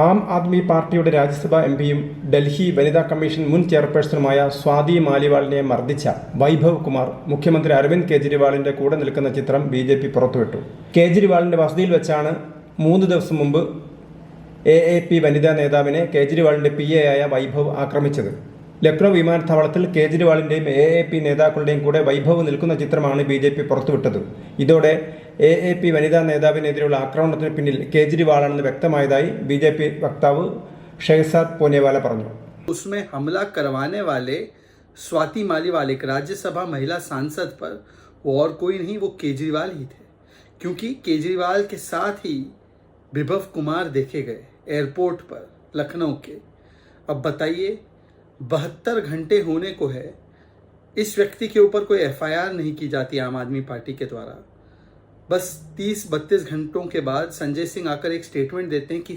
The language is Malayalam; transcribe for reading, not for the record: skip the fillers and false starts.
ആം ആദ്മി പാർട്ടിയുടെ രാജ്യസഭാ എംപിയും ഡൽഹി വനിതാ കമ്മീഷൻ മുൻ ചെയർപേഴ്സണുമായ സ്വാതി മാലിവാളിനെ മർദ്ദിച്ച വൈഭവ് കുമാർ മുഖ്യമന്ത്രി അരവിന്ദ് കെജ്രിവാളിന്റെ കൂടെ നിൽക്കുന്ന ചിത്രം BJP പുറത്തുവിട്ടു. കേജ്രിവാളിന്റെ വസതിയിൽ വെച്ചാണ് 3 ദിവസം മുമ്പ് AAP വനിതാ നേതാവിനെ കേജ്രിവാളിന്റെ PA ആയ വൈഭവ് ആക്രമിച്ചത്. ലക്നൗ വിമാനത്താവളത്തിൽ കേജ്രിവാളിന്റെയും AAP നേതാക്കളുടെയും കൂടെ വൈഭവ് നിൽക്കുന്ന ചിത്രമാണ് BJP പുറത്തുവിട്ടത്. ഇതോടെ AAP വനിതാ നേതാവിനെതിരെയുള്ള ആക്രമണത്തിന് പിന്നിൽ കേജ്രിവാളാണെന്ന് വ്യക്തമായതായി BJP വക്താവ് ഷെഹസാദ് പൂനെവാല പറഞ്ഞു. उसमें हमला करवाने वाले स्वाति मालीवाल एक राज्यसभा महिला सांसद पर वो और कोई नहीं, वो केजरीवाल ही थे, क्योंकि केजरीवाल के साथ ही विभव कुमार देखे गए एयरपोर्ट पर लखनऊ के. अब बताइए, 72 घंटे होने को है, इस व्यक्ति के ऊपर कोई FIR नहीं की जाती आम आदमी पार्टी के द्वारा. बस 30-32 घंटों के बाद संजय सिंह आकर एक स्टेटमेंट देते हैं कि